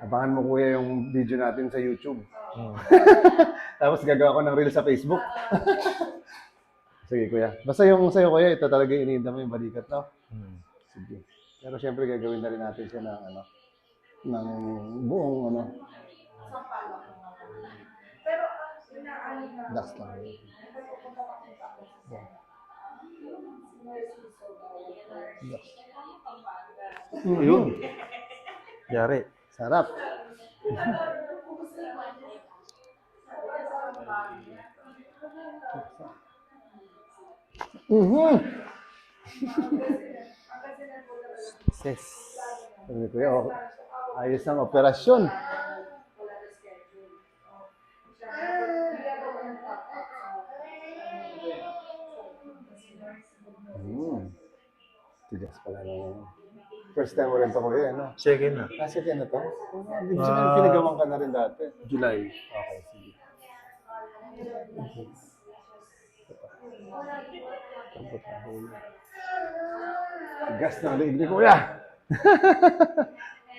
Abangan mo kuya yung video natin sa YouTube. Tapos gagawa ko ng reel sa Facebook. Sige kuya. Basta yung sa'yo kuya, ito talaga iniinda mo yung balikat, no? Sige. Pero syempre gagawin na rin natin siya ng ano, ng buong ano. Dax lang. Dax. Ayun. Yari. Sarap. Ses. Sabi ko, oh, ayos ang operasyon. Tigas pala na. First time mo rin ito kuya, no? Second na. Kasi kaya na to? Hindi ko pinagawan ka na rin dati. July. Okay, sige. Tigas na liig ni kuya.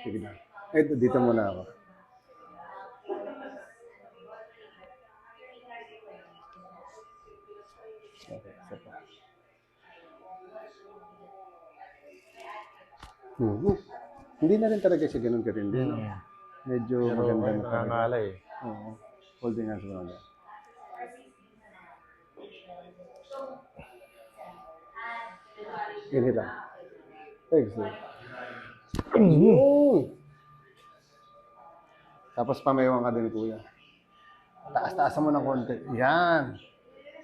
Sige na. Ito, dito muna ako. Okay, isa pa. Hindi na rin talaga siya ganun katindi, no? Medyo Pero maganda na talaga. nakakala eh. Oo. Holding hands mo na. Inhila. Exhale. Tapos pamayawan ka din, kuya. Taas-taasan mo ng konti. Yan.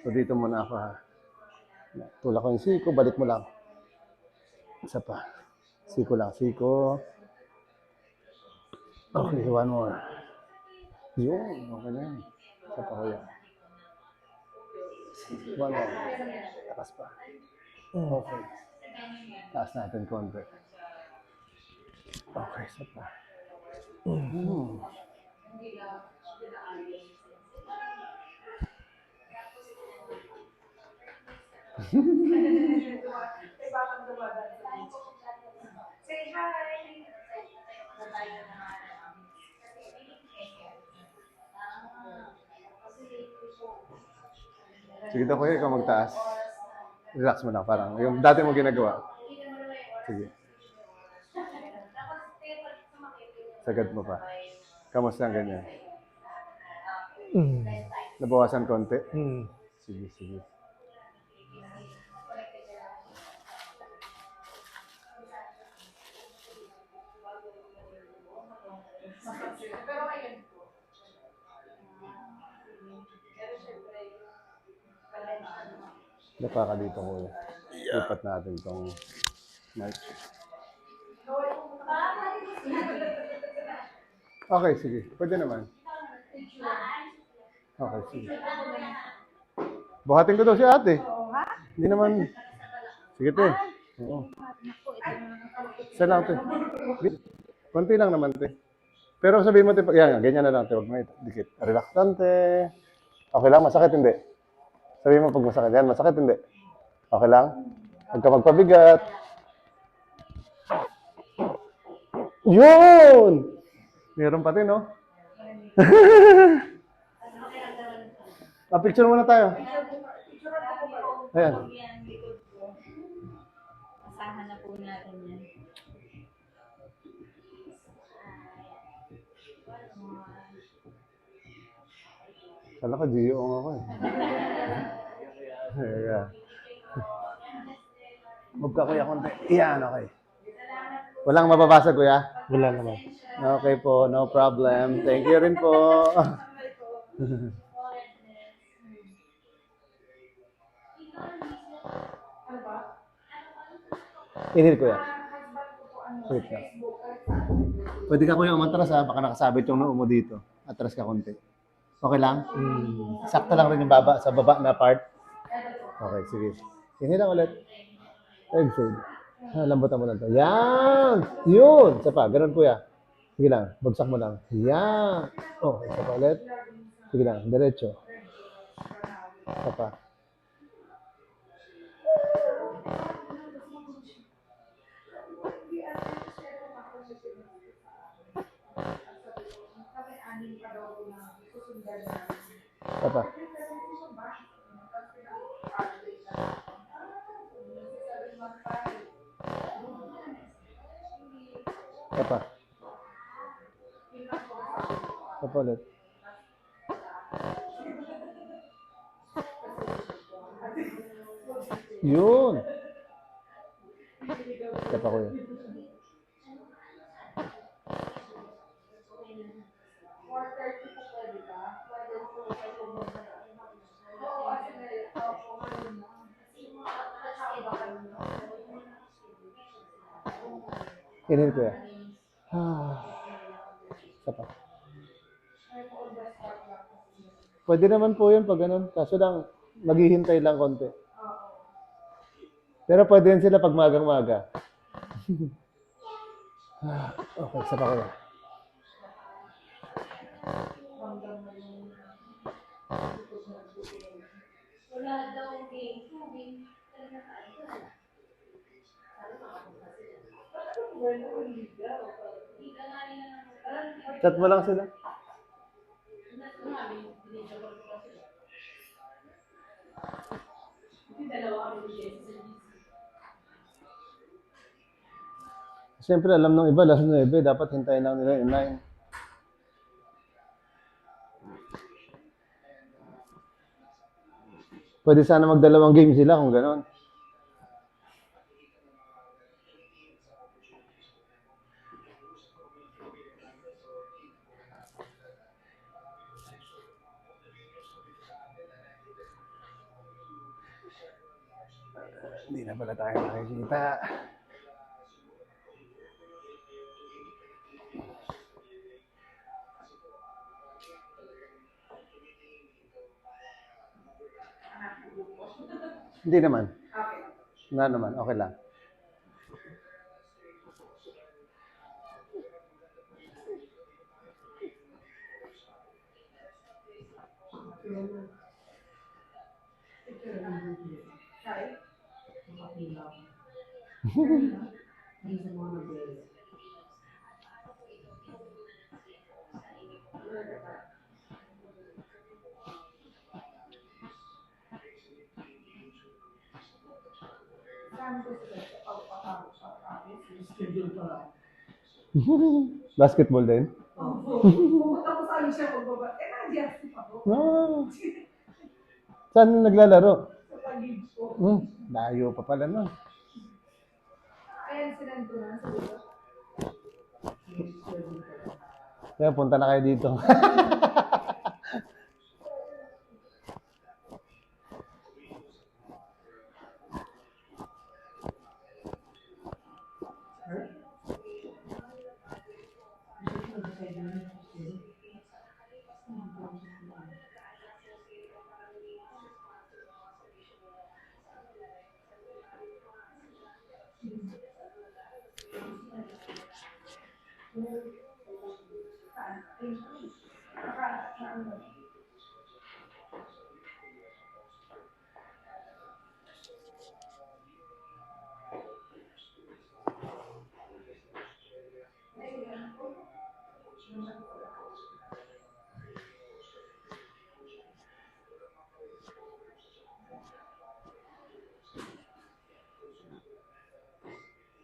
So dito muna ako, ha. Tulak ko yung siko, balik mo lang. Isa pa. Siko lang, siko. Okay, one more. Yun, okay na yan. Isa pa, kuya. One more. Takas pa. Okay. Taas natin konti. Okay, isa pa. Say hi. Sige daw kuya, ikaw magtaas. Relax mo na, parang yung dati mo ginagawa. Sige. Sagad mo pa. Kamusta ang ganyan? Nabawasan konti? Sige, sige. Dapa ka dito, kuya. Lipat natin itong mic. Okay, sige. Pwede naman. Okay, sige. Buhatin ko daw si ate. Hindi naman. Sige, te. Oo. Isa lang, te. Konti lang naman, te. Pero sabihin mo, te, yan, ganyan na lang, te. Huwag mo dikit. Relaxante. Okay lang, masakit hindi. Sabihin mo pag masakit. Yan, masakit hindi. Okay lang? Huwag ka magpabigat. Yun! Meron pati, no? Picture muna tayo. Ayan. Asahan na po natin yan. Kala ko, Gio ako eh. Ayan. Huwag ka kuya konti. Iyan, okay. Walang mababasa kuya? Wala naman. Okay po, no problem. Thank you rin po. Inhale kuya. Wait na. Pwede ka kuya umatras ha, baka nakasabit yung noo mo dito. Atras ka konti. Okay lang? Sakto lang rin yung baba, sa baba na part. Okay, sige. Inhale lang ulit. Exhale. Lambutan mo lang to. Yan! Yun! Isa pa, ganun kuya. Sige lang, bagsak mo lang. Yan! Oh, isa pa ulit. Sige lang, diretso. Isa pa. pa. Isa pa. Isa pa ulit. Yun. Isa pa kuya. Inhale kuya. Isa pa. Pwede naman po yun pag ganun. Kaso lang, maghihintay lang konti. Pero pwede rin sila pag magang-maga. Okay, isa pa kuya. Wala daw game. Chat mo lang sila. Siyempre, alam ng iba, last 9, dapat hintayin lang nila yung 9. Pwede sana magdalawang game sila kung gano'n. Hindi na pala tayo nakikita. Hindi naman. Wala naman, okay lang. Basketball din? Pumunta ko sa siya magbaba. Nag-adjust ako. No. Saan naglalaro? Sa pagig ko. Layo pa pala nun. Ayan, sinand ko na sa lugar. Kaya punta na kayo dito.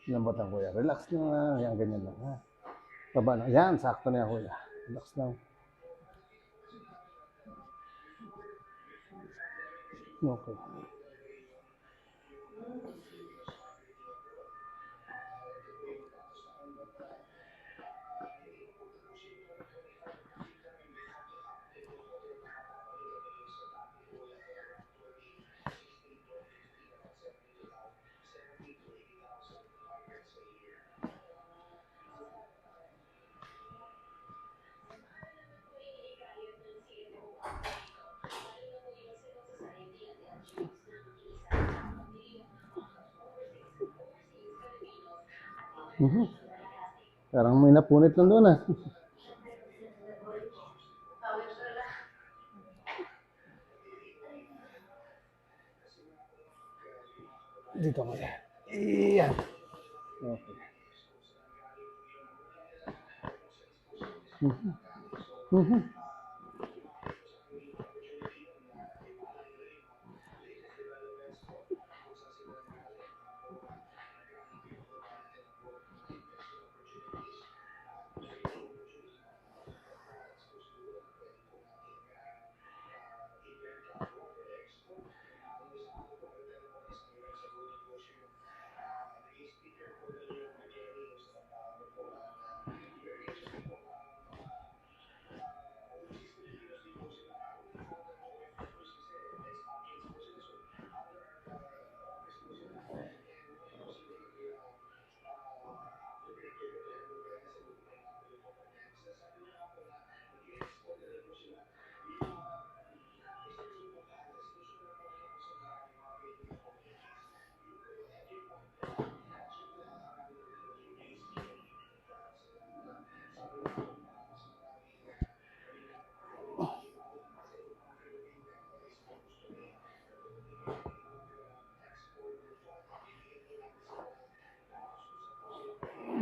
Lambot lang kuya. Relax na. Yan, ganyan lang. Ha? Baba na. Yan, sakto na yan kuya. Relax lang. Okay. Parang may napunit lang doon ah. Dito mo yan. Iyan. Okay.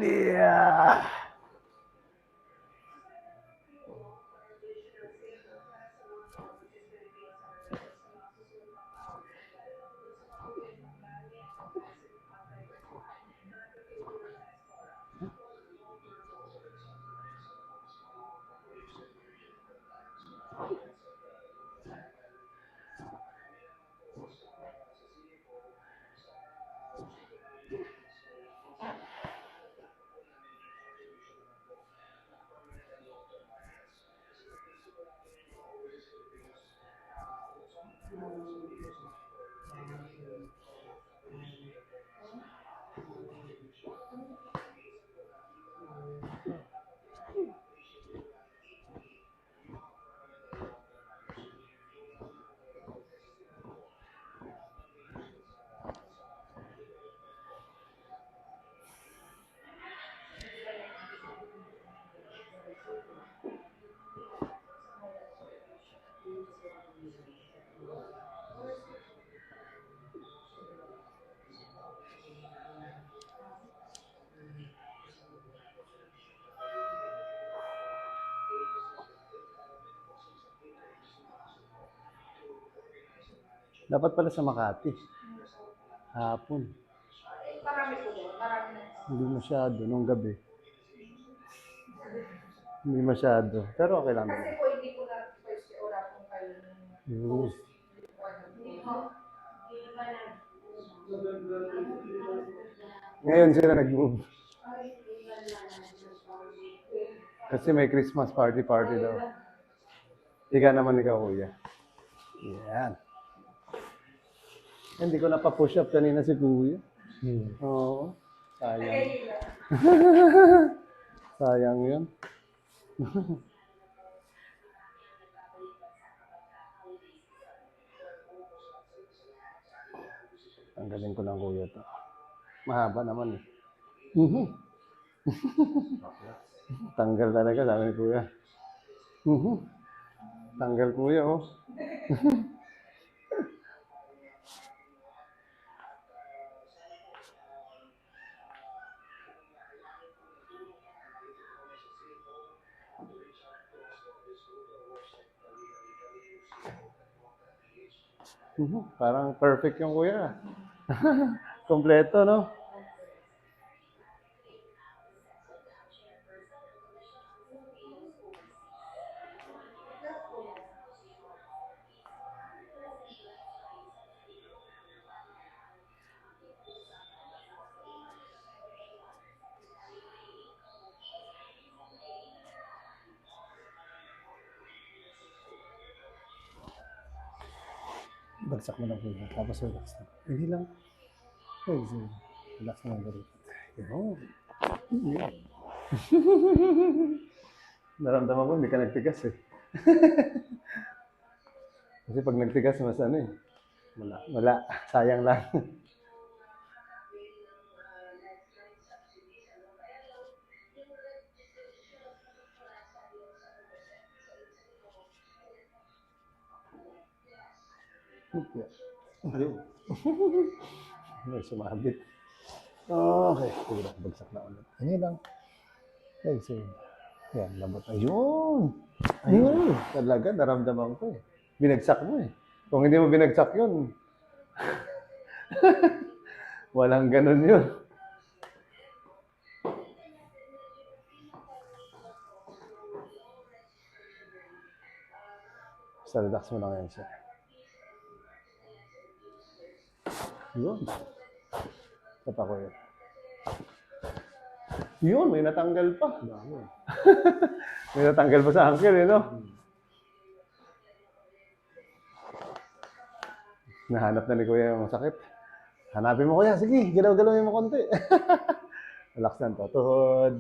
Yeah. Dapat pala sa Makati. Hapon. Marami po doon. Marami na. Hindi masyado nung gabi. Hindi masyado. Pero okay lang Kasi naman. po hindi po na first oras kung kayo. Mm. Hindi po. Ngayon sila nag-move. Kasi may Christmas party daw. Ika naman ikaw, kuya. Yan. Hindi ko napapush up kanina si kuya. Oo. Sayang. Sayang yun. Ang galing ko ng kuya to. Mahaba naman eh. Tanggal talaga, sabi ni kuya. Tanggal kuya, oh. Parang perfect yung kuya. Kompleto, no? Bagsak mo lang kuya. Tapos relax na. Hindi lang. Relax na lang balik. Yun. Naramdaman ko, hindi ka nagtigas eh. Kasi pag nagtigas, mas ano eh. Wala. Sayang lang. Ayun. May sumabit. Okay. Tira, bagsak na ulit. Hindi lang. Sige. Yan, labot. Ayun. Ayun. Talaga, naramdaman ko eh. Binagsak mo eh. Kung hindi mo binagsak yun, walang ganun yun. Basta relax mo lang yan siya. Yun. Ito pa ko yun. Yun, may natanggal pa. May natanggal pa sa ankle, eh, no? Nahanap na ni Kuya yung sakit. Hanapin mo, Kuya. Sige, galaw-galawin mo konti. Relax lang to. Tuhod.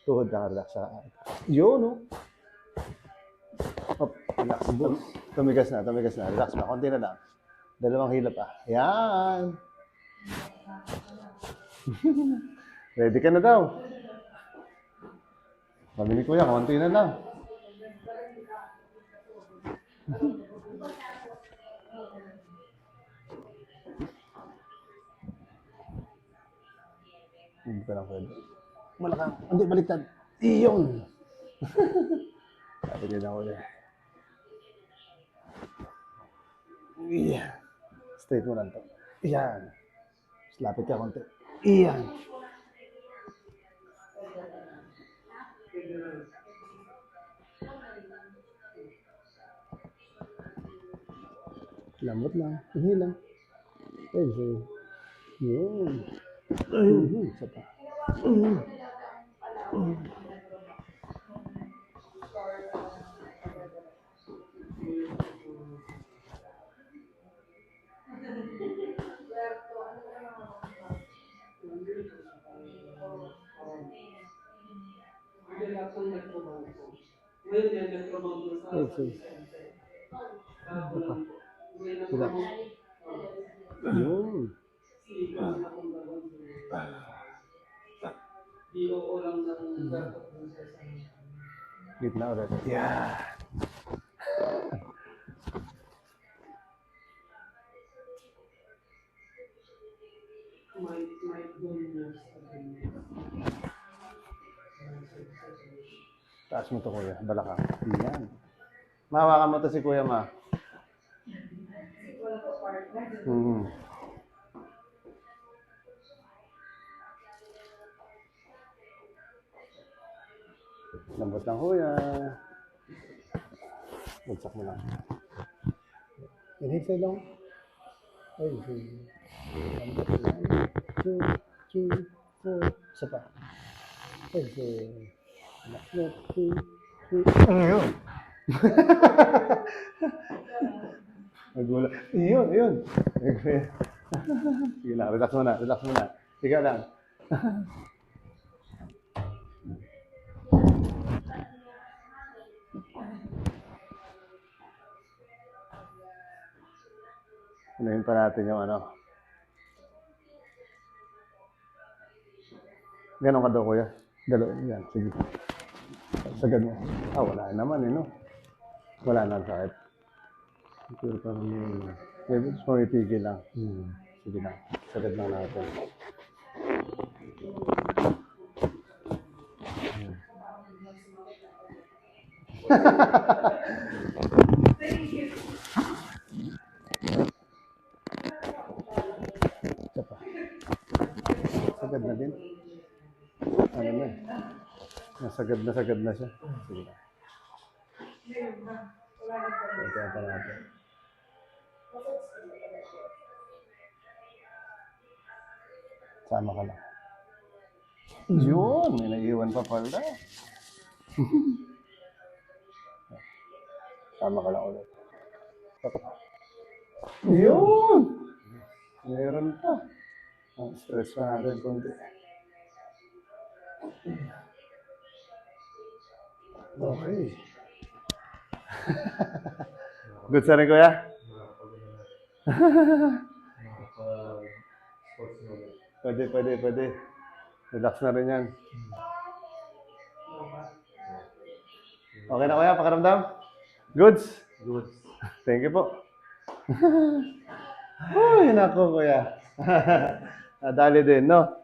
Tuhod lang, relax sa yun, no? Hop, relax. Tumigas na. Relax na. Konti na lang. Dalawang hila pa. Yan. Ready ka na daw. Sabi ni Kuya, konti na lang. Hindi ko lang pwede. Malakang. Hindi, baliktad. Iyon. Sabi din ako eh. Iyan. Straight mo lang to. Iyan. Mas lapit ka konti. Iyan. Lambot lang. Hindi lang. Ay, yun. Ayun. Isa pa. Relax. Yun. Gitna ulit. Yeah. Taas mo to, kuya. Balakang. Yan. Mahawakan mo to si kuya, ma. Lambot lang, kuya. Bagsak mo lang. Inhale sa'yo lang. Ay, lambot lang. 2, 3, 4. Isa pa. Ay, lambot. 2, 3. Ayun. Nagula. Iyon. Sige lang, relax muna. Sige lang. Unahin pa natin yung ano. Ganon ka daw, kuya? Yan, sige. Sagad mo. Wala naman no? Wala na sakit. Pero parang yun. Gusto mo ipigil lang. Sige lang. Sagad lang natin. Isa pa. Sagad na din. Ano na eh. Nasagad na siya. Sige lang. Ito pa natin. Sama ka lang. Yun! May naiiwan pa pala. Sama ka lang ulit. Yun! Meron pa. Stress pa natin konti. Okay. Good sa rin, kuya? Pwede. Relax na rin yan. Okay na, kuya? Pakaramdam? Goods? Goods. Thank you po. Uy, naku, kuya. Nadali din, no?